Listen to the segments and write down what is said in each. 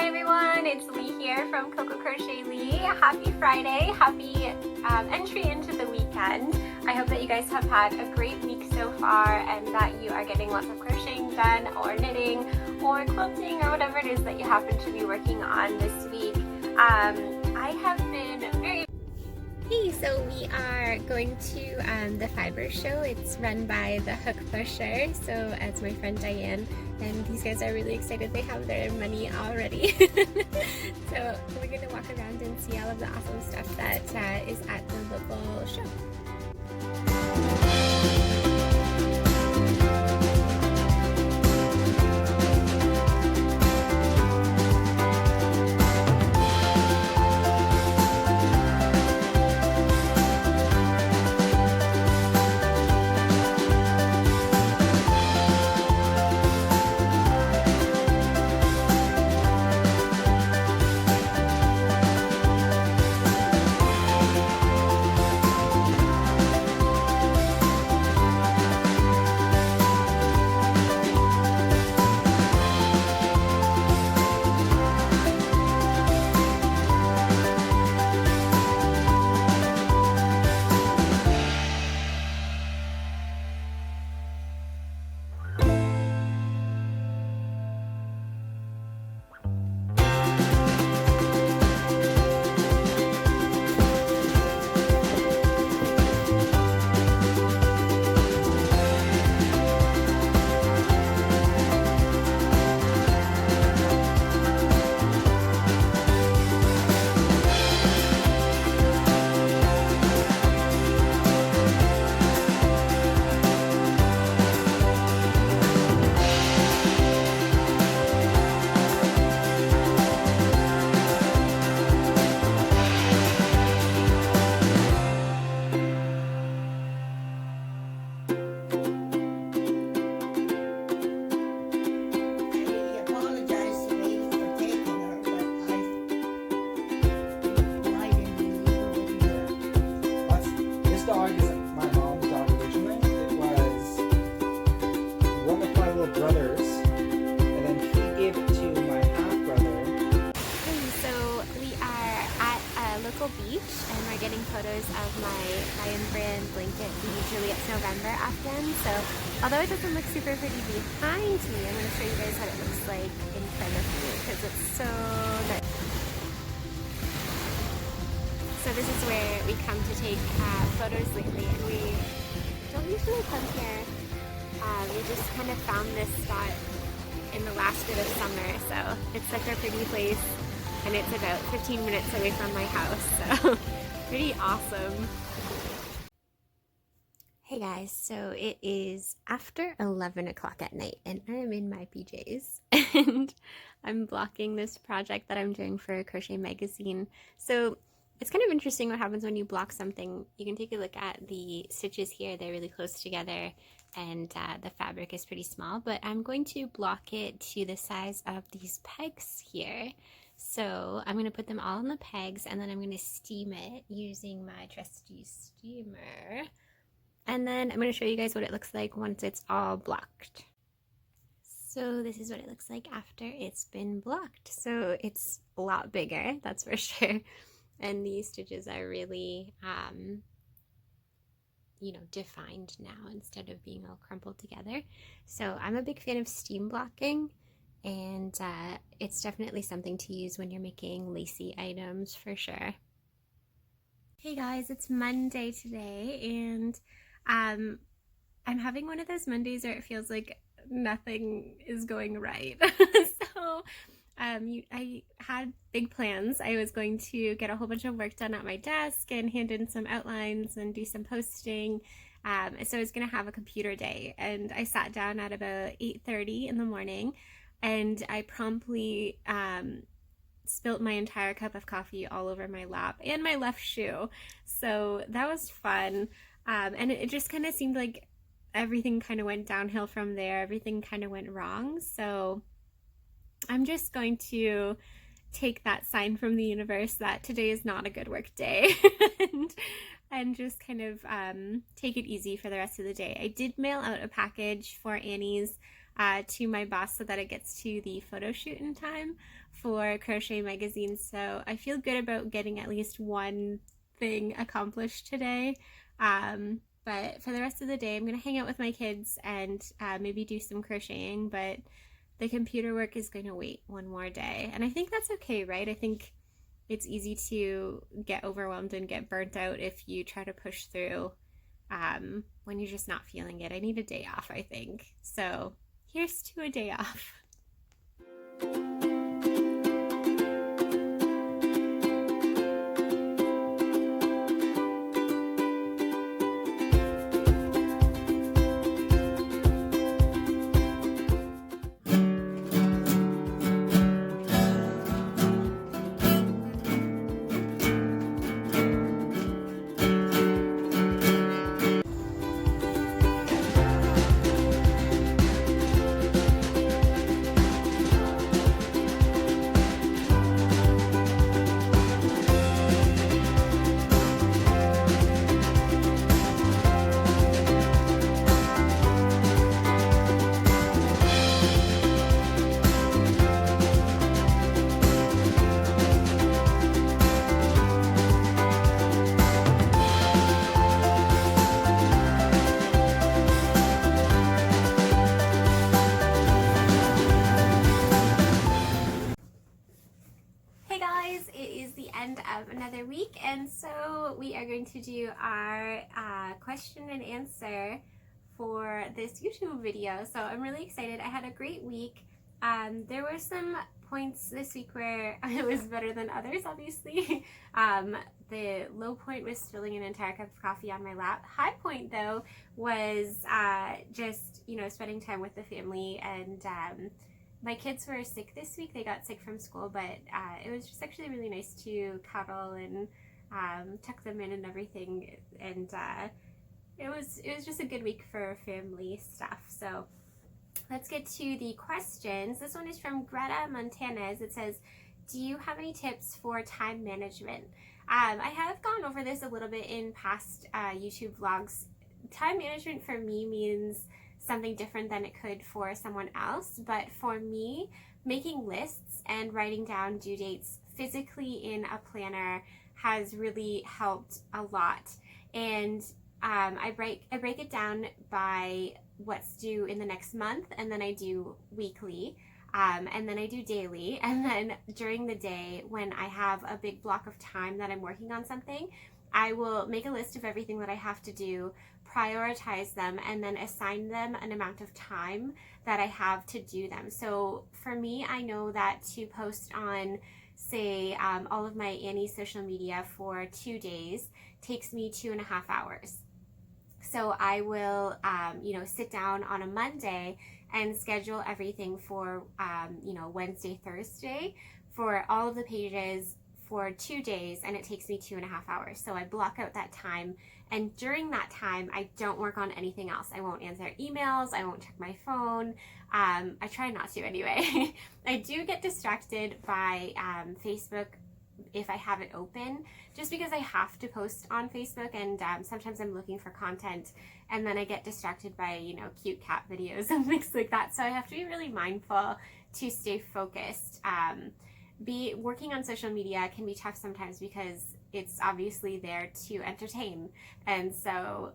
everyone, it's Lee here from CoCo Crochet Lee. Happy Friday, happy entry into the weekend. I hope that you guys have had a great week so far and that you are getting lots of crocheting done or knitting or quilting or whatever it is that you happen to be working on this week. I have been very... Hey, so we are going to the fiber show. It's run by the Hook Pusher, so as my friend Diane, and these guys are really excited. They have their money already. So we're going to walk around and see all of the awesome stuff that is at the local show. Beach, and we're getting photos of my Lion brand blanket, the Juliet's November Afghan. So although it doesn't look super pretty behind me, I'm going to show you guys what it looks like in front of me because it's so nice. So this is where we come to take photos lately, and we don't usually come here. We just kind of found this spot in the last bit of summer, so it's such a pretty place. And it's about 15 minutes away from my house, so pretty awesome. Hey guys, so it is after 11 o'clock at night and I'm in my PJs and I'm blocking this project that I'm doing for Crochet Magazine. So it's kind of interesting what happens when you block something. You can take a look at the stitches here. They're really close together and the fabric is pretty small, but I'm going to block it to the size of these pegs here. So I'm going to put them all on the pegs and then I'm going to steam it using my trusty steamer. And then I'm going to show you guys what it looks like once it's all blocked. So this is what it looks like after it's been blocked. So it's a lot bigger, that's for sure. And these stitches are really, you know, defined now instead of being all crumpled together. So I'm a big fan of steam blocking. And it's definitely something to use when you're making lacy items for sure. Hey guys, it's Monday today and I'm having one of those Mondays where it feels like nothing is going right. So I had big plans. I was going to get a whole bunch of work done at my desk and hand in some outlines and do some posting. So I was going to have a computer day, and I sat down at about 8:30 in the morning. And I promptly spilt my entire cup of coffee all over my lap and my left shoe. So that was fun. And it just kind of seemed like everything kind of went downhill from there. Everything kind of went wrong. So I'm just going to take that sign from the universe that today is not a good work day and just kind of take it easy for the rest of the day. I did mail out a package for Annie's to my boss so that it gets to the photo shoot in time for Crochet Magazine. So I feel good about getting at least one thing accomplished today. But for the rest of the day, I'm going to hang out with my kids and maybe do some crocheting, but the computer work is going to wait one more day. And I think that's okay, right? I think it's easy to get overwhelmed and get burnt out if you try to push through when you're just not feeling it. I need a day off, I think. So here's to a day off. Of another week, and so we are going to do our question and answer for this YouTube video. So I'm really excited. I had a great week. There were some points this week where it was better than others, obviously. The low point was spilling an entire cup of coffee on my lap. High point, though, was just, spending time with the family. And my kids were sick this week. They got sick from school, but it was just actually really nice to cuddle and tuck them in and everything. And it was just a good week for family stuff. So let's get to the questions. This one is from Greta Montanez. It says, do you have any tips for time management? I have gone over this a little bit in past YouTube vlogs. Time management for me means something different than it could for someone else, but for me, making lists and writing down due dates physically in a planner has really helped a lot. And I break it down by what's due in the next month, and then I do weekly, and then I do daily, and then during the day when I have a big block of time that I'm working on something, I will make a list of everything that I have to do, prioritize them, and then assign them an amount of time that I have to do them. So for me, I know that to post on, say, all of my Annie social media for 2 days takes me 2.5 hours. So I will, sit down on a Monday and schedule everything for, Wednesday, Thursday for all of the pages for 2 days, and it takes me 2.5 hours. So I block out that time, and during that time, I don't work on anything else. I won't answer emails, I won't check my phone. I try not to anyway. I do get distracted by Facebook if I have it open, just because I have to post on Facebook, and sometimes I'm looking for content, and then I get distracted by, cute cat videos and things like that. So I have to be really mindful to stay focused. Working on social media can be tough sometimes because it's obviously there to entertain, and so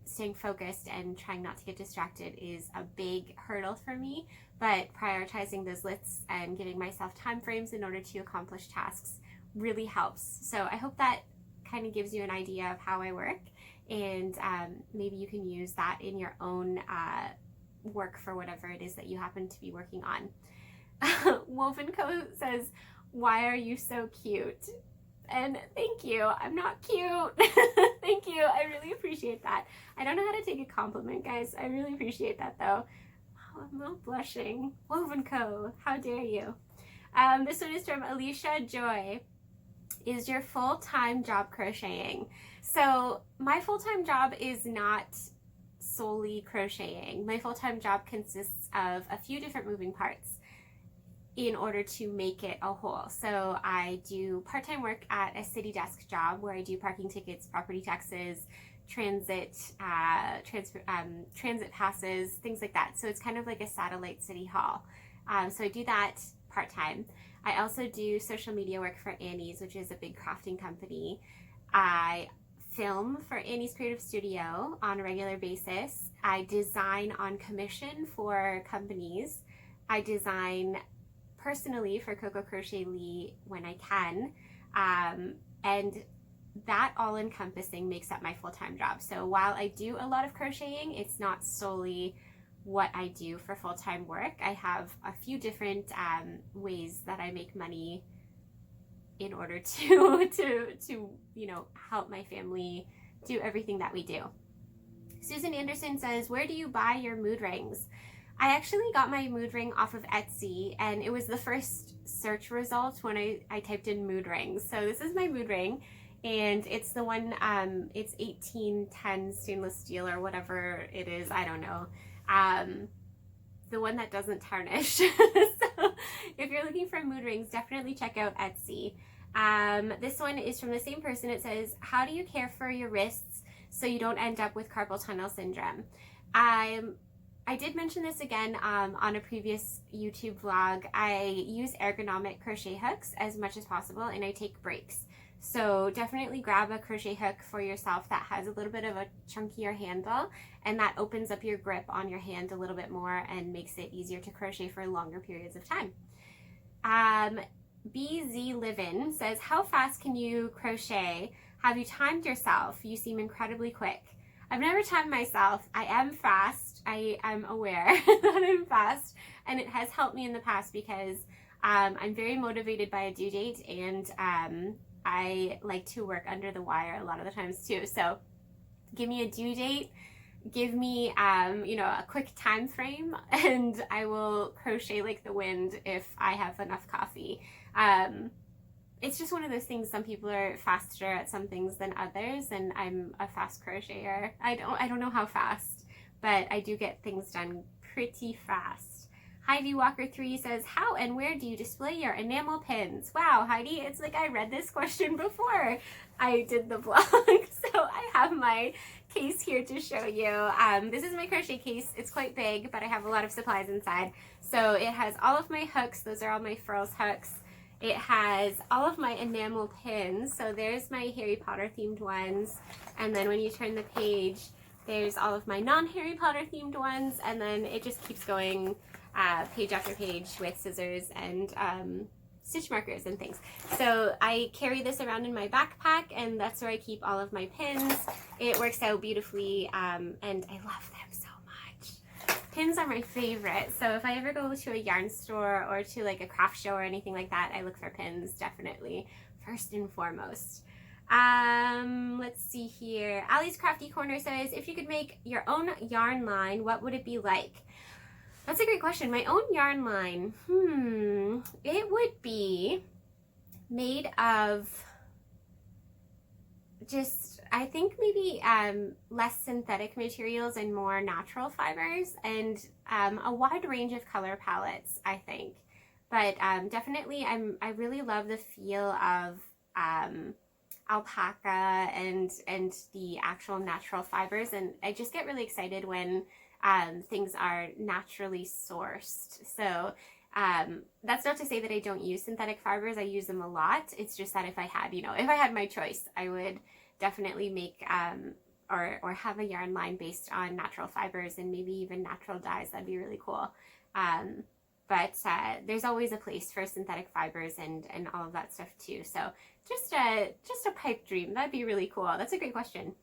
staying focused and trying not to get distracted is a big hurdle for me, but prioritizing those lists and giving myself time frames in order to accomplish tasks really helps. So I hope that kind of gives you an idea of how I work, and maybe you can use that in your own work for whatever it is that you happen to be working on. Wolf & Co says, why are you so cute? And thank you. I'm not cute. Thank you. I really appreciate that. I don't know how to take a compliment, guys. I really appreciate that, though. Oh, I'm all blushing. Wolf & Co, how dare you? This one is from Alicia Joy. Is your full-time job crocheting? So my full-time job is not solely crocheting. My full-time job consists of a few different moving parts in order to make it a whole. So I do part-time work at a city desk job where I do parking tickets, property taxes, transit passes, things like that. So it's kind of like a satellite city hall. So I do that part-time. I also do social media work for Annie's, which is a big crafting company. I film for Annie's Creative Studio on a regular basis. I design on commission for companies. I design personally for CoCo Crochet Lee when I can. And that all encompassing makes up my full-time job. So while I do a lot of crocheting, it's not solely what I do for full-time work. I have a few different ways that I make money in order to help my family do everything that we do. Susan Anderson says, where do you buy your mood rings? I actually got my mood ring off of Etsy, and it was the first search result when I typed in mood rings. So this is my mood ring, and it's the one, it's 1810 stainless steel or whatever it is, I don't know. The one that doesn't tarnish. So if you're looking for mood rings, definitely check out Etsy. This one is from the same person. It says, how do you care for your wrists so you don't end up with carpal tunnel syndrome? I did mention this again on a previous YouTube vlog. I use ergonomic crochet hooks as much as possible, and I take breaks. So definitely grab a crochet hook for yourself that has a little bit of a chunkier handle, and that opens up your grip on your hand a little bit more and makes it easier to crochet for longer periods of time. BZ Livin says, how fast can you crochet? Have you timed yourself? You seem incredibly quick. I've never timed myself. I am fast. I am aware that I'm fast, and it has helped me in the past because I'm very motivated by a due date, and I like to work under the wire a lot of the times too. So give me a due date, give me a quick time frame, and I will crochet like the wind if I have enough coffee. It's just one of those things. Some people are faster at some things than others, and I'm a fast crocheter. I don't know how fast, but I do get things done pretty fast. Heidi Walker 3 says, how and where do you display your enamel pins? Wow, Heidi, it's like I read this question before I did the vlog. So I have my case here to show you. This is my crochet case. It's quite big, but I have a lot of supplies inside. So it has all of my hooks. Those are all my furls hooks. It has all of my enamel pins. So there's my Harry Potter themed ones. And then when you turn the page, there's all of my non-Harry Potter themed ones. And then it just keeps going page after page with scissors and stitch markers and things. So I carry this around in my backpack, and that's where I keep all of my pins. It works out beautifully, and I love them so much. Pins are my favorite. So if I ever go to a yarn store or to like a craft show or anything like that, I look for pins definitely first and foremost. Let's see here. Allie's Crafty Corner says, if you could make your own yarn line, what would it be like? That's a great question. My own yarn line, it would be made of just, I think maybe less synthetic materials and more natural fibers, and a wide range of color palettes, I think. But definitely, I really love the feel of alpaca and the actual natural fibers, and I just get really excited when things are naturally sourced. So that's not to say that I don't use synthetic fibers. I use them a lot. It's just that if I had my choice, I would definitely make or have a yarn line based on natural fibers and maybe even natural dyes. That'd be really cool. But there's always a place for synthetic fibers and all of that stuff too. So just a pipe dream. That'd be really cool. That's a great question.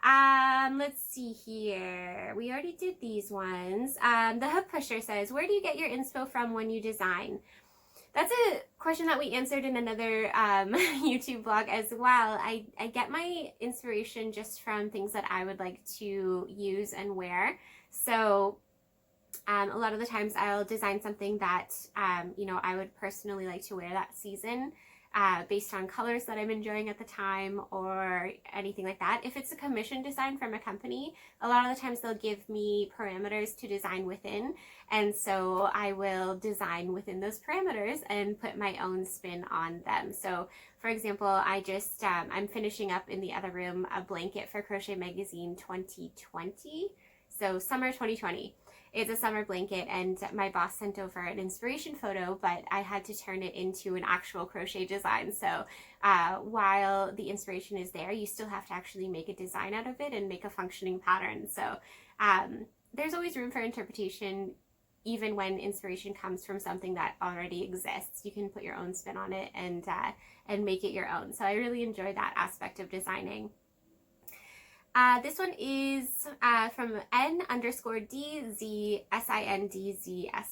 Let's see here. We already did these ones. The Hook Pusher says, where do you get your inspo from when you design? That's a question that we answered in another YouTube blog as well. I get my inspiration just from things that I would like to use and wear. So a lot of the times I'll design something that I would personally like to wear that season. based on colors that I'm enjoying at the time or anything like that. If it's a commission design from a company, a lot of the times they'll give me parameters to design within, and so I will design within those parameters and put my own spin on them. So for example, I'm finishing up in the other room a blanket for Crochet Magazine 2020, so summer 2020. It's a summer blanket, and my boss sent over an inspiration photo, but I had to turn it into an actual crochet design. So while the inspiration is there, you still have to actually make a design out of it and make a functioning pattern. So there's always room for interpretation, even when inspiration comes from something that already exists. You can put your own spin on it and make it your own. So I really enjoy that aspect of designing. This one is from N_DZSINDZSI.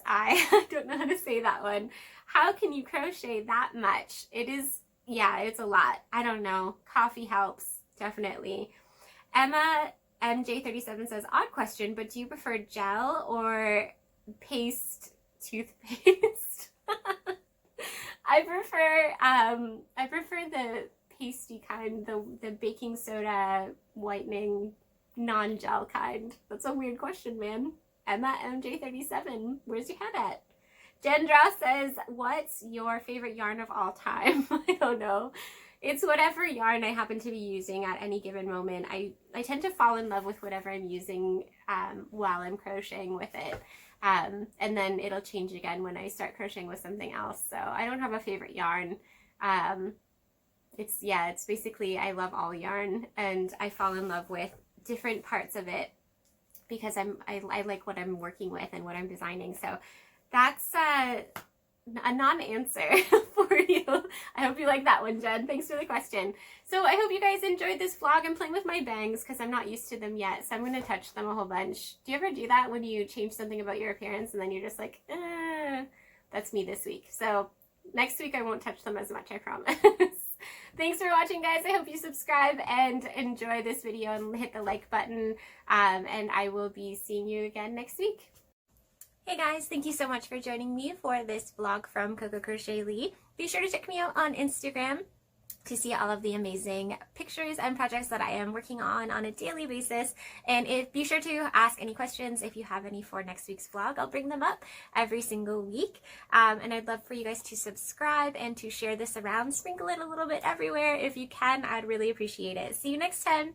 I don't know how to say that one. How can you crochet that much? It is, yeah, it's a lot. I don't know. Coffee helps, definitely. Emma MJ37 says, odd question, but do you prefer gel or paste toothpaste? I prefer the pasty kind, the baking soda whitening non-gel kind. That's a weird question, man. Emma MJ37, where's your head at? Jendra says, what's your favorite yarn of all time? I don't know. It's whatever yarn I happen to be using at any given moment. I tend to fall in love with whatever I'm using while I'm crocheting with it. And then it'll change again when I start crocheting with something else. So I don't have a favorite yarn. It's basically, I love all yarn, and I fall in love with different parts of it because I like what I'm working with and what I'm designing. So that's a non-answer for you. I hope you like that one, Jen. Thanks for the question. So I hope you guys enjoyed this vlog. I'm playing with my bangs because I'm not used to them yet, so I'm going to touch them a whole bunch. Do you ever do that when you change something about your appearance and then you're just like, that's me this week. So next week I won't touch them as much, I promise. Thanks for watching, guys. I hope you subscribe and enjoy this video and hit the like button. And I will be seeing you again next week. Hey guys, thank you so much for joining me for this vlog from CoCo Crochet Lee. Be sure to check me out on Instagram to see all of the amazing pictures and projects that I am working on a daily basis. And be sure to ask any questions if you have any for next week's vlog. I'll bring them up every single week. And I'd love for you guys to subscribe and to share this around. Sprinkle it a little bit everywhere if you can. I'd really appreciate it. See you next time.